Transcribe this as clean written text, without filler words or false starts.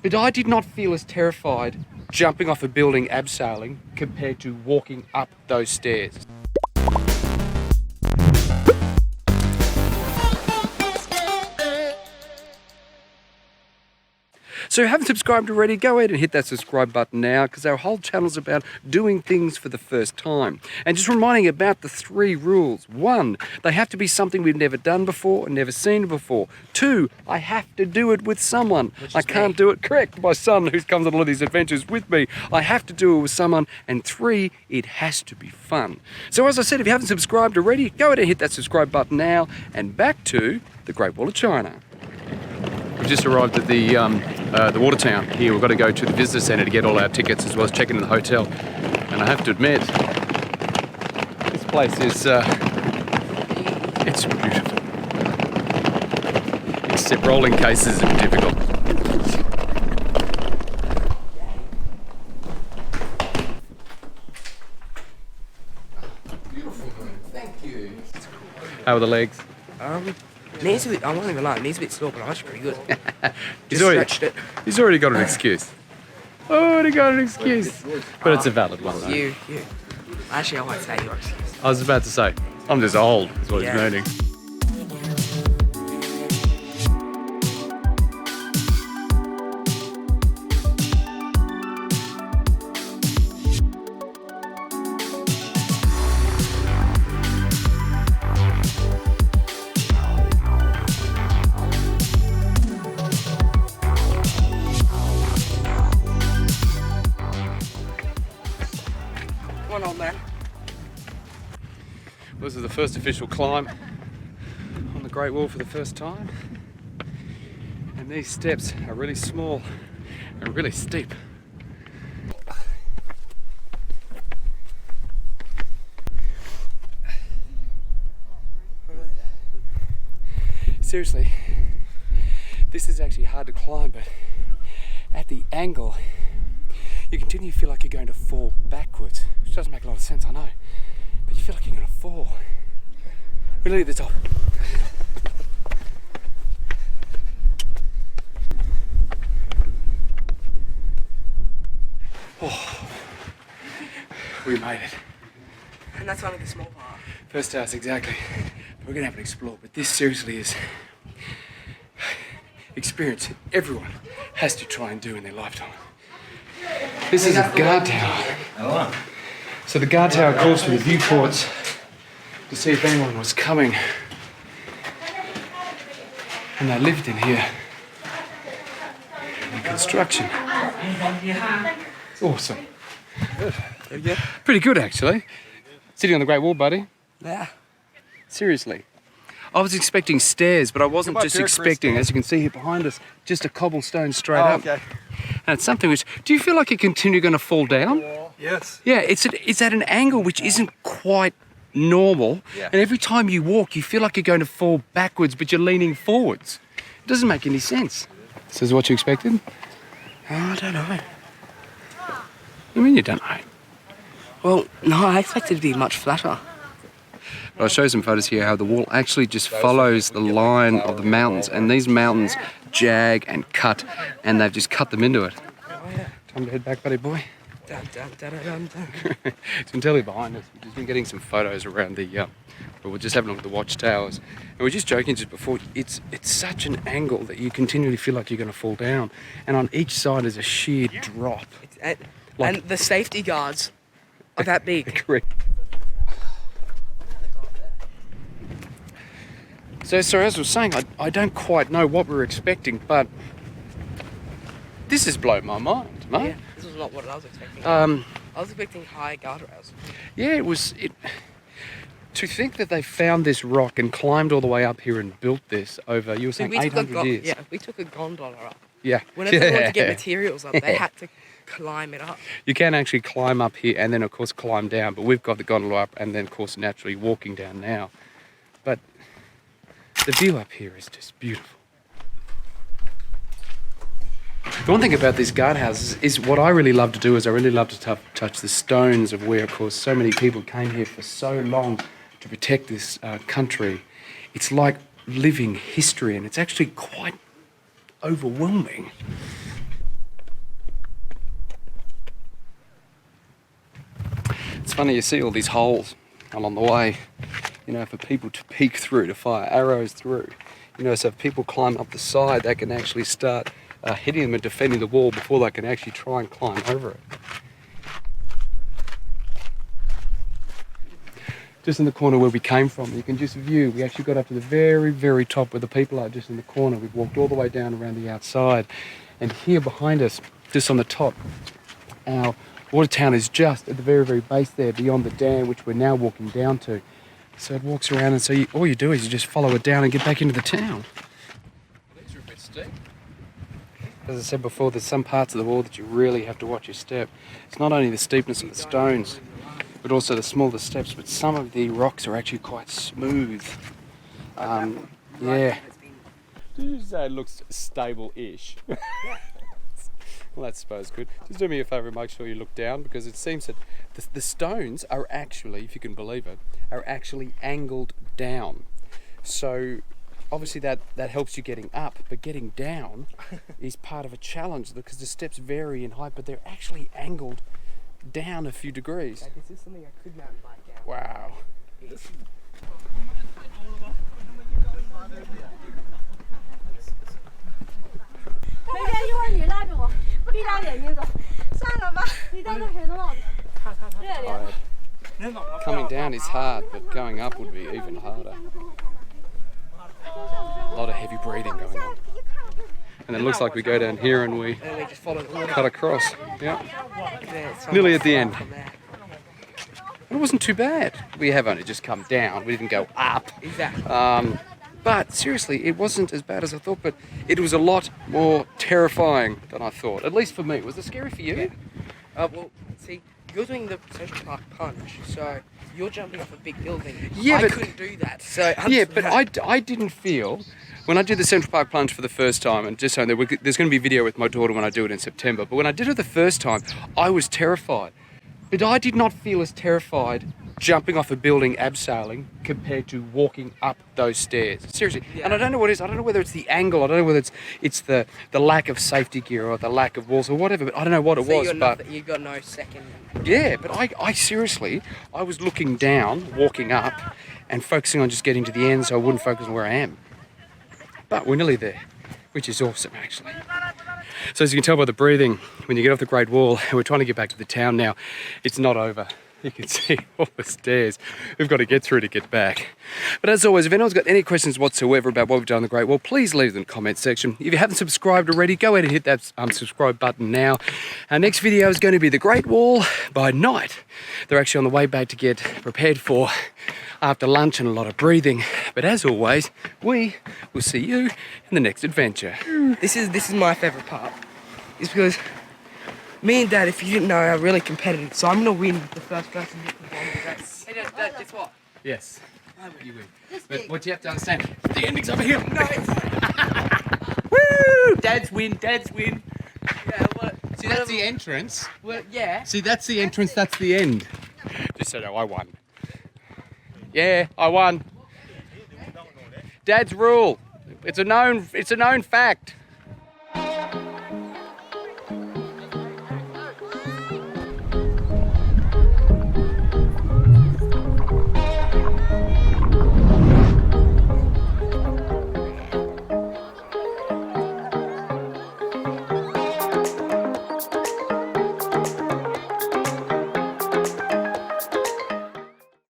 But I did not feel as terrified jumping off a building abseiling compared to walking up those stairs. So if you haven't subscribed already, go ahead and hit that subscribe button now, because our whole channel's about doing things for the first time. And just reminding about the 3 rules. 1, they have to be something we've never done before and never seen before. 2, I have to do it with someone. I can't do it, correct, my son who comes on all of these adventures with me. I have to do it with someone. And 3, it has to be fun. So as I said, if you haven't subscribed already, go ahead and hit that subscribe button now. And back to the Great Wall of China. We've just arrived at the water town here. We've got to go to the visitor centre to get all our tickets as well as check into the hotel. And I have to admit, this place is, it's beautiful. Except rolling cases are difficult. Beautiful, thank you. How are the legs? Knees a bit, I won't even lie, knees a bit sore, but I'm actually pretty good. He's Stretched already got an excuse. Already got an excuse. But it's a valid one, though. You. Actually, I won't say your excuse. I was about to say, I'm just old, is what he's moaning. One old man. This is the first official climb on the Great Wall for the first time. And these steps are really small and really steep. Seriously, this is actually hard to climb, but at the angle, you continue to feel like you're going to fall backwards, which doesn't make a lot of sense, I know, but you feel like you're going to fall. Really at the top. Oh, we made it. And that's only the small part. First house, exactly. We're going to have an explore, but this seriously is experience everyone has to try and do in their lifetime. This is a guard tower. So the guard tower calls for the viewports to see if anyone was coming. And they lived in here. And the construction. Awesome. Good. Pretty good, actually. Sitting on the Great Wall, buddy. Yeah. Seriously. I was expecting stairs, but I wasn't just expecting, as you can see here behind us, just a cobblestone straight up. Okay. And it's something which, do you feel like you continue going to fall down? Yes. Yeah, it's at an angle which isn't quite normal. Yeah. And every time you walk, you feel like you're going to fall backwards, but you're leaning forwards. It doesn't make any sense. So is this what you expected? Oh, I don't know. I mean, you don't know. Well, no, I expected it to be much flatter. But I'll show you some photos here how the wall actually just follows the line of the mountains, and these mountains jag and cut, and they've just cut them into it. Oh, yeah. Time to head back, buddy boy. Dun, dun, dun, dun, dun. You can tell you behind us. We've just been getting some photos around the, but we're just having a look at the watchtowers. And we're just joking just before, it's such an angle that you continually feel like you're going to fall down. And on each side is a sheer drop. And the safety guards are that big. Correct. So as I was saying, I don't quite know what we were expecting, but this has blown my mind, mate. Yeah, this was not what I was expecting. I was expecting high guardrails. Yeah, to think that they found this rock and climbed all the way up here and built this over, you were saying, 800 years. Yeah, we took a gondola up. Yeah. Whenever they wanted to get materials up, they had to climb it up. You can actually climb up here and then, of course, climb down, but we've got the gondola up and then, of course, naturally walking down now. But the view up here is just beautiful. The one thing about these guardhouses is what I really love to do is I really love to touch the stones of where, of course, so many people came here for so long to protect this country. It's like living history, and it's actually quite overwhelming. funny, you see all these holes along the way, you know, for people to peek through, to fire arrows through. You know, so if people climb up the side, they can actually start hitting them and defending the wall before they can actually try and climb over it. Just in the corner where we came from, you can just view, we actually got up to the very, very top where the people are, just in the corner. We've walked all the way down around the outside. And here behind us, just on the top, our water town is just at the very, very base there, beyond the dam, which we're now walking down to. So it walks around, and so all you do is you just follow it down and get back into the town. These are a bit steep. As I said before, there's some parts of the wall that you really have to watch your step. It's not only the steepness of the stones, but also the smaller steps, but some of the rocks are actually quite smooth. Yeah. Did you say it looks stable-ish? Well, that's, I suppose, good. Just do me a favour and make sure you look down, because it seems that the stones are actually, if you can believe it, are actually angled down. So obviously that helps you getting up, but getting down is part of a challenge because the steps vary in height, but they're actually angled down a few degrees. This is something I could mountain bike down. Wow. Coming down is hard, but going up would be even harder. A lot of heavy breathing going on. And it looks like we go down here and we just follow the water. cut across. Yeah. Yeah, Nearly at the end. It wasn't too bad. We have only just come down. We didn't go up. Exactly. But seriously, it wasn't as bad as I thought, but it was a lot more terrifying than I thought. At least for me. Was it scary for you? Well, see, you're doing the Central Park punch, so you're jumping off a big building. Yeah, I but couldn't do that. So yeah, but I didn't feel, when I did the Central Park plunge for the first time, and just saying there's going to be a video with my daughter when I do it in September, but when I did it the first time, I was terrified. But I did not feel as terrified jumping off a building abseiling compared to walking up those stairs. Seriously. Yeah. And I don't know what it is. I don't know whether it's the angle. I don't know whether it's the lack of safety gear or the lack of walls or whatever, but I don't know what it was. But you got no second. yeah, but I seriously, I was looking down, walking up, and focusing on just getting to the end so I wouldn't focus on where I am. But we're nearly there, which is awesome, actually. So as you can tell by the breathing, when you get off the Great Wall, and we're trying to get back to the town now, it's not over. You can see all the stairs we've got to get through to get back. But as always, if anyone's got any questions whatsoever about what we've done on the Great Wall, please leave them in the comment section. If you haven't subscribed already, go ahead and hit that subscribe button now. Our next video is going to be the Great Wall by night. They're actually on the way back to get prepared for after lunch and a lot of breathing. But as always, we will see you in the next adventure. This is my favourite part. It's because me and Dad, if you didn't know, are really competitive. So I'm gonna win the first person to hit the bottom of the race. Hey Dad, guess what? Yes, you win. But what you have to understand, the ending's over here. No, it's Woo! Dad's win, Dad's win. yeah. What? See, that's the entrance. Well, yeah. See, that's the entrance, that's the end. Just so you know, I won. Yeah, I won. Dad's rule. It's a known fact.